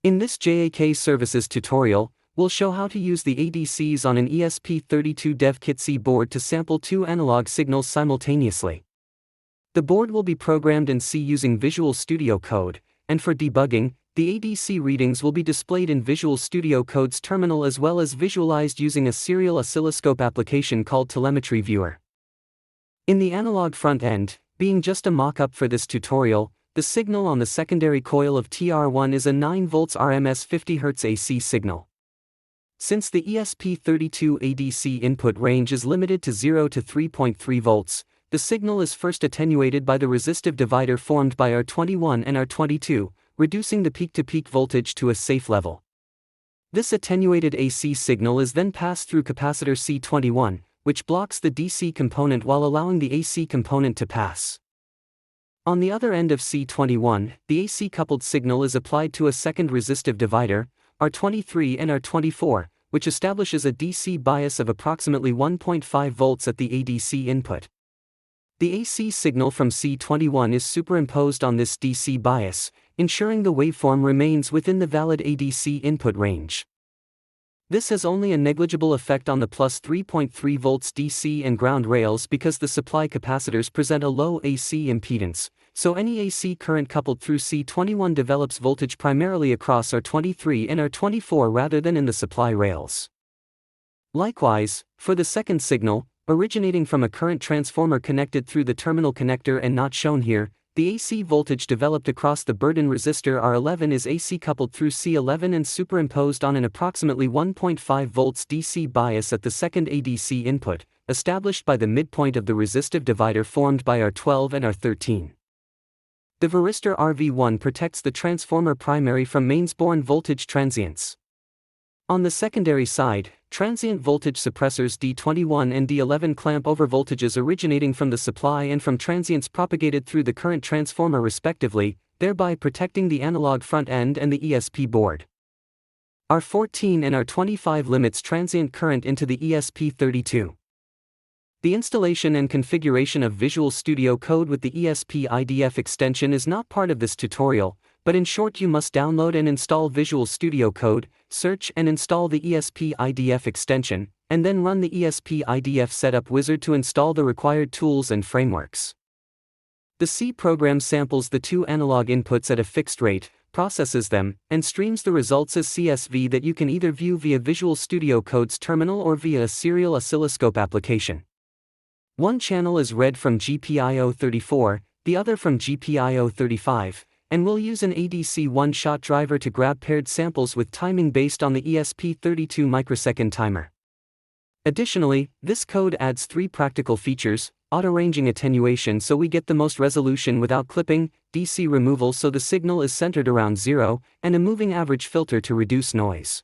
In this JAK Services tutorial, we'll show how to use the ADCs on an ESP32 DevKit C board to sample two analog signals simultaneously. The board will be programmed in C using Visual Studio Code, and for debugging, the ADC readings will be displayed in Visual Studio Code's terminal as well as visualized using a serial oscilloscope application called Telemetry Viewer. In the analog front end, being just a mock-up for this tutorial, the signal on the secondary coil of TR1 is a 9 volts RMS 50 Hz AC signal. Since the ESP32 ADC input range is limited to 0 to 3.3 volts, the signal is first attenuated by the resistive divider formed by R21 and R22, reducing the peak-to-peak voltage to a safe level. This attenuated AC signal is then passed through capacitor C21, which blocks the DC component while allowing the AC component to pass. On the other end of C21, the AC-coupled signal is applied to a second resistive divider, R23 and R24, which establishes a DC bias of approximately 1.5 volts at the ADC input. The AC signal from C21 is superimposed on this DC bias, ensuring the waveform remains within the valid ADC input range. This has only a negligible effect on the plus 3.3 volts DC and ground rails because the supply capacitors present a low AC impedance, so any AC current coupled through C21 develops voltage primarily across R23 and R24 rather than in the supply rails. Likewise, for the second signal, originating from a current transformer connected through the terminal connector and not shown here, the AC voltage developed across the burden resistor R11 is AC coupled through C11 and superimposed on an approximately 1.5 volts DC bias at the second ADC input, established by the midpoint of the resistive divider formed by R12 and R13. The varistor RV1 protects the transformer primary from mains-borne voltage transients. On the secondary side, transient voltage suppressors D21 and D11 clamp over voltages originating from the supply and from transients propagated through the current transformer respectively, thereby protecting the analog front end and the ESP board. R14 and R25 limits transient current into the ESP32. The installation and configuration of Visual Studio Code with the ESP-IDF extension is not part of this tutorial, but in short you must download and install Visual Studio Code, search and install the ESP-IDF extension, and then run the ESP-IDF setup wizard to install the required tools and frameworks. The C program samples the two analog inputs at a fixed rate, processes them, and streams the results as CSV that you can either view via Visual Studio Code's terminal or via a serial oscilloscope application. One channel is read from GPIO 34, the other from GPIO 35, and we'll use an ADC one-shot driver to grab paired samples with timing based on the ESP32 microsecond timer. Additionally, this code adds three practical features: auto-ranging attenuation so we get the most resolution without clipping, DC removal so the signal is centered around zero, and a moving average filter to reduce noise.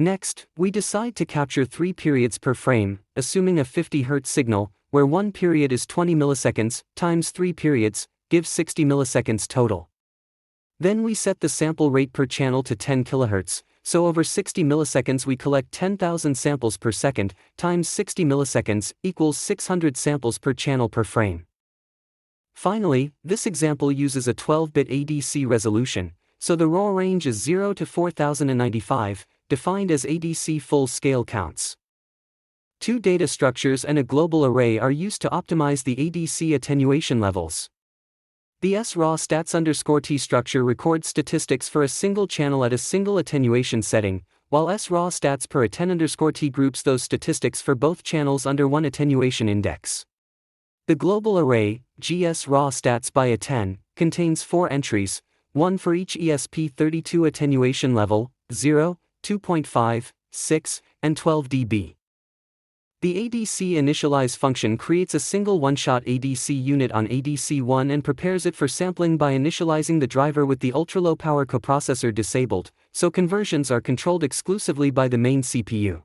Next, we decide to capture 3 periods per frame, assuming a 50 Hz signal, where one period is 20 milliseconds, times 3 periods, gives 60 milliseconds total. Then we set the sample rate per channel to 10 kHz, so over 60 milliseconds we collect 10,000 samples per second, times 60 milliseconds, equals 600 samples per channel per frame. Finally, this example uses a 12-bit ADC resolution, so the raw range is 0 to 4095, defined as ADC full-scale counts. Two data structures and a global array are used to optimize the ADC attenuation levels. The sRAW_stats_T structure records statistics for a single channel at a single attenuation setting, while sRAW_stats per atten_T groups those statistics for both channels under one attenuation index. The global array, GSRAW_stats by atten, contains 4 entries, one for each ESP32 attenuation level, 0, 2.5, 6, and 12 dB. The ADC initialize function creates a single one-shot ADC unit on ADC1 and prepares it for sampling by initializing the driver with the ultra-low power coprocessor disabled, so conversions are controlled exclusively by the main CPU.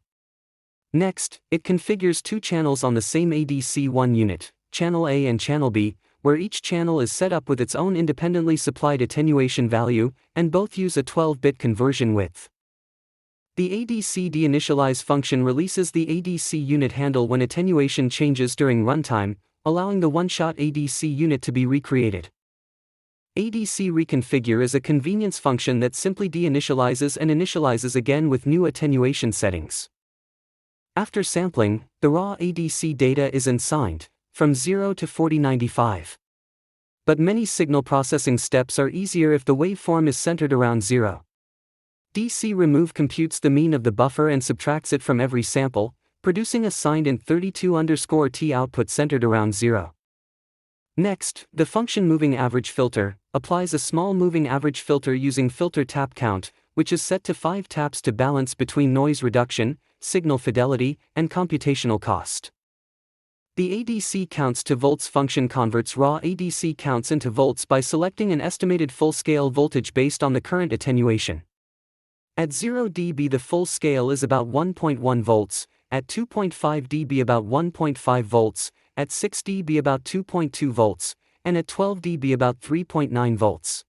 Next, it configures two channels on the same ADC1 unit, channel A and channel B, where each channel is set up with its own independently supplied attenuation value, and both use a 12-bit conversion width. The ADC deinitialize function releases the ADC unit handle when attenuation changes during runtime, allowing the one-shot ADC unit to be recreated. ADC reconfigure is a convenience function that simply deinitializes and initializes again with new attenuation settings. After sampling, the raw ADC data is unsigned, from 0 to 4095. But many signal processing steps are easier if the waveform is centered around 0. DC remove computes the mean of the buffer and subtracts it from every sample, producing a signed int32_t output centered around 0. Next, the function moving average filter applies a small moving average filter using filter tap count, which is set to 5 taps to balance between noise reduction, signal fidelity, and computational cost. The ADC counts to volts function converts raw ADC counts into volts by selecting an estimated full-scale voltage based on the current attenuation. At 0 dB the full scale is about 1.1 volts, at 2.5 dB about 1.5 volts, at 6 dB about 2.2 volts, and at 12 dB about 3.9 volts.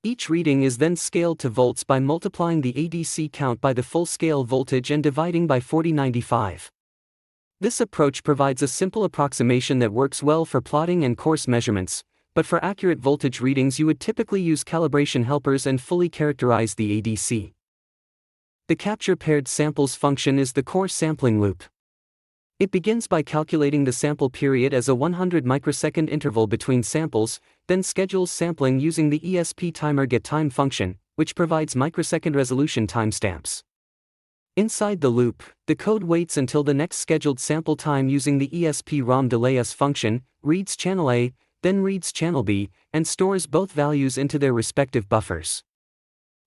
Each reading is then scaled to volts by multiplying the ADC count by the full-scale voltage and dividing by 4095. This approach provides a simple approximation that works well for plotting and coarse measurements, but for accurate voltage readings you would typically use calibration helpers and fully characterize the ADC. The capture paired samples function is the core sampling loop. It begins by calculating the sample period as a 100 microsecond interval between samples, then schedules sampling using the ESP timer getTime function, which provides microsecond resolution timestamps. Inside the loop, the code waits until the next scheduled sample time using the ESP ROM delayUs function, reads channel A, then reads channel B, and stores both values into their respective buffers.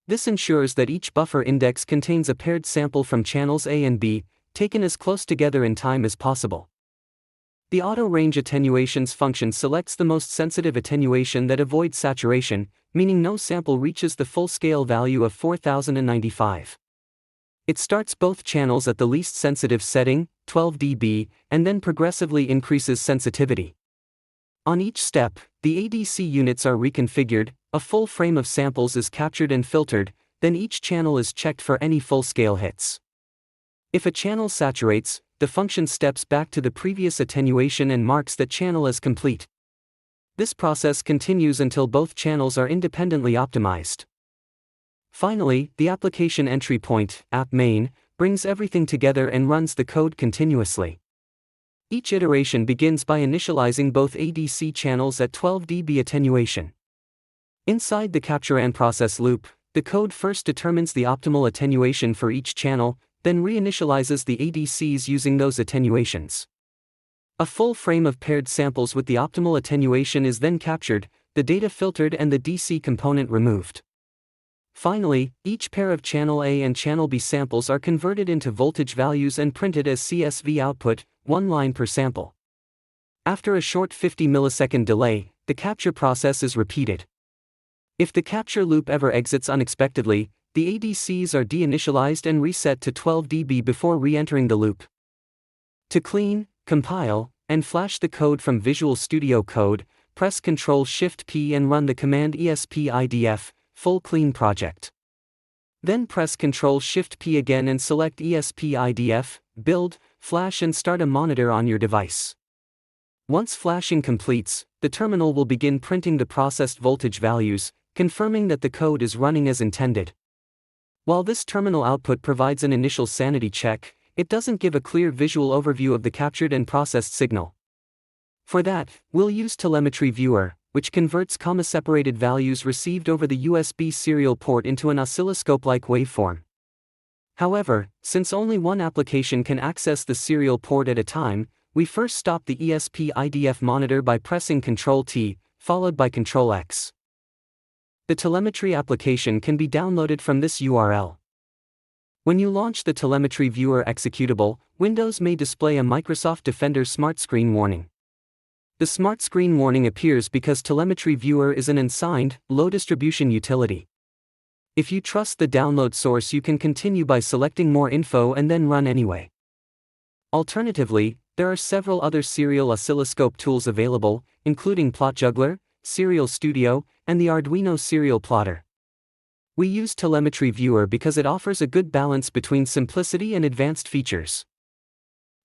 This ensures that each buffer index contains a paired sample from channels A and B, taken as close together in time as possible. The auto-range attenuations function selects the most sensitive attenuation that avoids saturation, meaning no sample reaches the full-scale value of 4095. It starts both channels at the least sensitive setting, 12 dB, and then progressively increases sensitivity. On each step, the ADC units are reconfigured, a full frame of samples is captured and filtered, then each channel is checked for any full-scale hits. If a channel saturates, the function steps back to the previous attenuation and marks that channel as complete. This process continues until both channels are independently optimized. Finally, the application entry point, app main, brings everything together and runs the code continuously. Each iteration begins by initializing both ADC channels at 12 dB attenuation. Inside the capture and process loop, the code first determines the optimal attenuation for each channel, then reinitializes the ADCs using those attenuations. A full frame of paired samples with the optimal attenuation is then captured, the data filtered and the DC component removed. Finally, each pair of channel A and channel B samples are converted into voltage values and printed as CSV output, one line per sample. After a short 50 millisecond delay, the capture process is repeated. If the capture loop ever exits unexpectedly, the ADCs are deinitialized and reset to 12 dB before re-entering the loop. To clean, compile, and flash the code from Visual Studio Code, press Ctrl-Shift-P and run the command ESP-IDF, full clean project. Then press Ctrl-Shift-P again and select ESP-IDF, build, flash and start a monitor on your device. Once flashing completes, the terminal will begin printing the processed voltage values, confirming that the code is running as intended. While this terminal output provides an initial sanity check, it doesn't give a clear visual overview of the captured and processed signal. For that, we'll use Telemetry Viewer, which converts comma-separated values received over the USB serial port into an oscilloscope-like waveform. However, since only one application can access the serial port at a time, we first stop the ESP-IDF monitor by pressing Ctrl-T, followed by Ctrl-X. The telemetry application can be downloaded from this URL. When you launch the Telemetry Viewer executable, Windows may display a Microsoft Defender Smart Screen warning. The Smart Screen warning appears because Telemetry Viewer is an unsigned, low-distribution utility. If you trust the download source, you can continue by selecting More Info and then run anyway. Alternatively, there are several other serial oscilloscope tools available, including Plot Juggler, Serial Studio, and the Arduino Serial Plotter. We use Telemetry Viewer because it offers a good balance between simplicity and advanced features.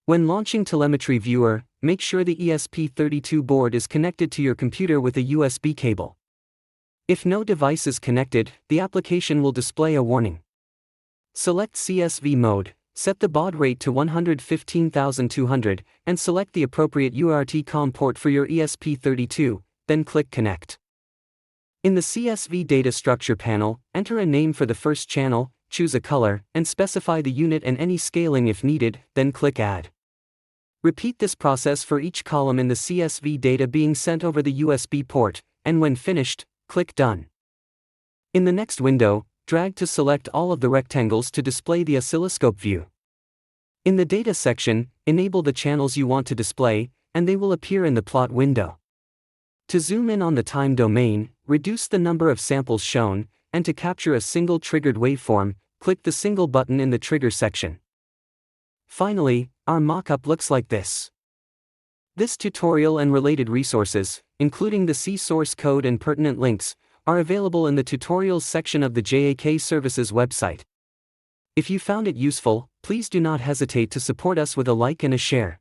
When launching Telemetry Viewer, make sure the ESP32 board is connected to your computer with a USB cable. If no device is connected, the application will display a warning. Select CSV mode, set the baud rate to 115,200, and select the appropriate UART COM port for your ESP32, then click Connect. In the CSV data structure panel, enter a name for the first channel, choose a color, and specify the unit and any scaling if needed, then click Add. Repeat this process for each column in the CSV data being sent over the USB port, and when finished, click Done. In the next window, drag to select all of the rectangles to display the oscilloscope view. In the Data section, enable the channels you want to display, and they will appear in the plot window. To zoom in on the time domain, reduce the number of samples shown, and to capture a single triggered waveform, click the single button in the Trigger section. Finally, our mockup looks like this. This tutorial and related resources, including the C source code and pertinent links, are available in the Tutorials section of the JAK Services website. If you found it useful, please do not hesitate to support us with a like and a share.